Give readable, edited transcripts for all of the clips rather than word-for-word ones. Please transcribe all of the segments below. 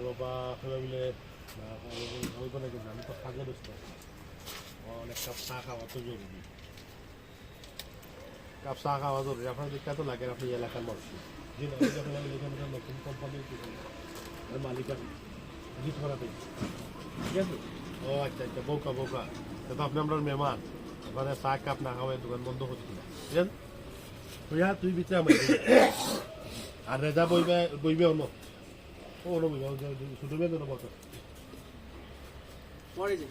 বাবা বলে ওইখানে কিন্তু আমি তো কাজে ব্যস্ত অনেক কাপ চা খাওয়া তো জরুরি কাপ চা খাওয়া জরুরি আপনার দিকটা তো লাগে আপনি এলাকার মানুষ জি না যখন আমি এখানে নতুন কোম্পানি মালিক জিত করা পেয়েছি ঠিক আছে ও আচ্ছা আচ্ছা বৌকা বৌকা তো আপনি আপনার মেহমান ওখানে চা কাপ না খাওয়াই দোকান বন্ধ করছি না বুঝলেন ভাইয়া তুই বিচে আমার আর রেজা বইবে অন্য ও অন্য বইবে শুধু বেদনা বছর পরে যাই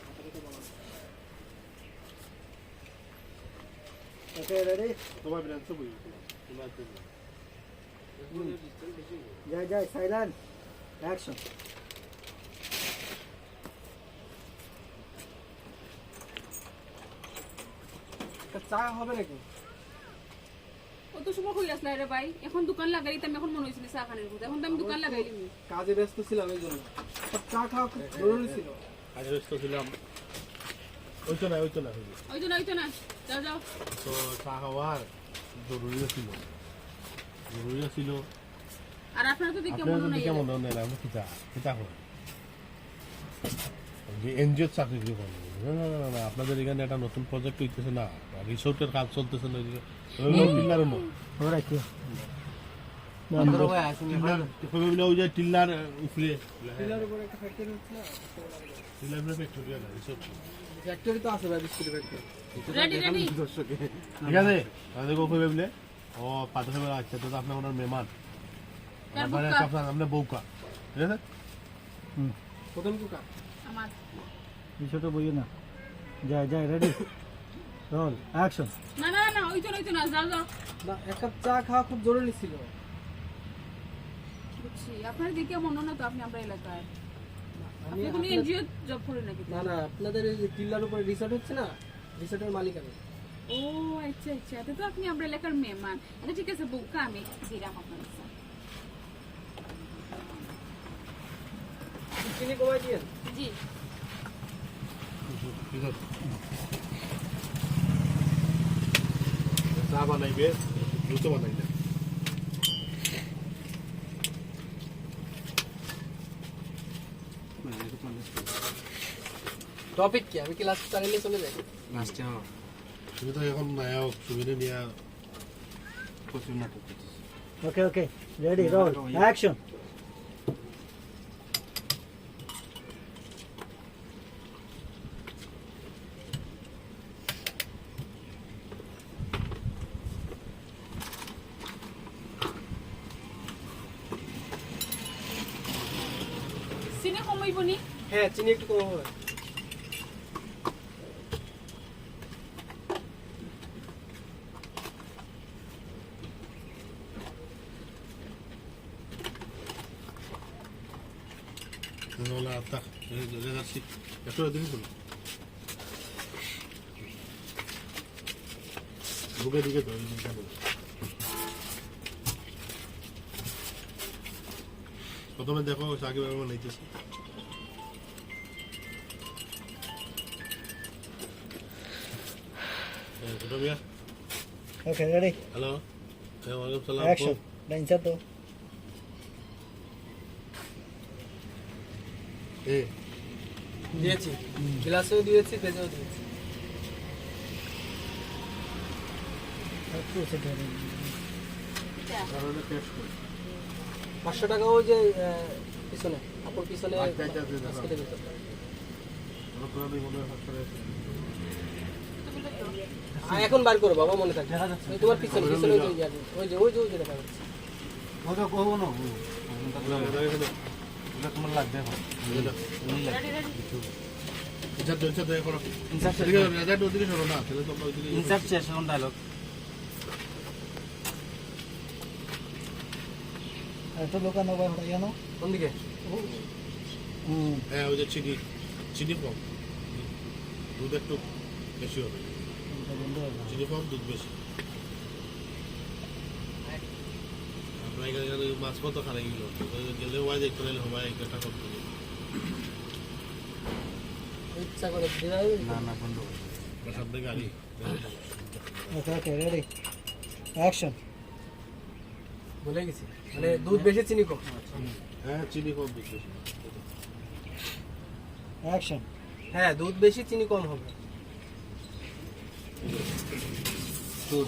ওকে রেডি তোমার ব্রাঞ্চ বই যাই যাই সাইলেন্ট অ্যাকশন চা হবে নাকি কত সময় হই আসলা রে ভাই এখন দোকান লাগাইলি আমি এখন মনে হইছিল চা খানের কথা এখন তো আমি দোকান লাগাইলি কাজে ব্যস্ত ছিলাম এই জন্য চা খাওয়া খুব জরুরি ছিল কাজে ব্যস্ত ছিলাম ওই তো না ওই তো না যাও যাও তো চা খাওয়ার জরুরি ছিল আর আপনার তো দেখে মনে নাই কেমন মনে নাই আমরা কিতা হয় যে এনজিও চাকরি করেন না আপনাদের এখানে একটা নতুন প্রজেক্ট হইতেছে না রিসোর্টের কাজ চলতেছে না টিল্লার ওই যে টিল্লার উপরে একটা ফ্যাক্টরি হচ্ছে না টিল্লার ফ্যাক্টরি না রিসোর্ট ফ্যাক্টরি তো আছে ভাই বিস্কুটের ফ্যাক্টরি রেডি ঠিক আছে তাহলে কই বলে ও পাথরে আচ্ছা তো আপনার ওনার মেহমান তারপরে আপনার বউকা ঠিক আছে প্রথম কুকা আমার বিষয়টা বইও না যাই যাই রেডি রোল অ্যাকশন না না না ওই তো না যাও যাও না এক কাপ চা খাওয়া খুব জরুরি ছিল বুঝছি আপনার দেখে মনে না তো আপনি আমরা এলাকায় আমি আপনি কোন এনজিও জব করেন নাকি না না আপনাদের এই যে টিল্লার উপরে রিসর্ট হচ্ছে না রিসর্টের মালিক আমি ও আচ্ছা আচ্ছা তো আপনি আমরা এলাকার মেহমান আচ্ছা ঠিক আছে বউকা আমি দিলাম আপনার কাছে চিনি কমাই দিয়েন জি ঠিক আছে চা বানাইবে দ্রুত বানাইবে টপিক কি আমি কি লাস্ট চালিয়ে চলে যাই লাস্টে তুমি তো এখন নায়ক সুবিধা নিয়ে প্রচুর নাটক করছিস ওকে ওকে রেডি রোল অ্যাকশন সিনে কমাইবনি হ্যাঁ চিনি একটু কম হবে Hola, está. Sí. Esto lo tienes. Buka dikit tuh ini kan. প্রথমে দেখো সাকিব বাবা নাইতেছে ছোট মিয়া ওকে রেডি হ্যালো ওয়ালাইকুম সালাম অ্যাকশন ডাইনসা তো এ দিয়েছি গ্লাসেও দিয়েছি পেজেও দিয়েছি কারণে টেস্ট করি 500 টাকা ওই যে পিছনে আপন পিছনে আচ্ছা, আচ্ছা, আচ্ছা, আচ্ছা। বাস্কেটের ভিতর। পুরানো মনে হয় করে এখন বার করো বাবা মনে থাকে ওই তোমার পিছনে পিছনে ওই যে ওই যে দেখা যাচ্ছে ওটা কইব না ওটা তোমার লাগবে রেডি রেডি ইনসার্ট চলছে তো এখন ইনসার্ট ঠিক আছে রাজা ওদিকে সরো না তাহলে তোমরা ওদিকে ইনসার্ট শেষ এখন ডায়লগ এত দোকান হবে জানো কোন দিকে হ্যাঁ ওই যে চিনি কম দুধ একটু বেশি হবে চিনি কম দুধ বেশি আপনার এখানে মাছ মতো খারাপ গেল গেলে ওয়াই দেখতে গেলে হবাই একটা করতে ইচ্ছা করে না বন্ধ সামনে গাড়ি ওকে ওকে রেডি অ্যাকশন ভুলে গেছি মানে দুধ বেশি চিনি কম হ্যাঁ চিনি কম বেশি অ্যাকশন হ্যাঁ দুধ বেশি চিনি কম হবে দুধ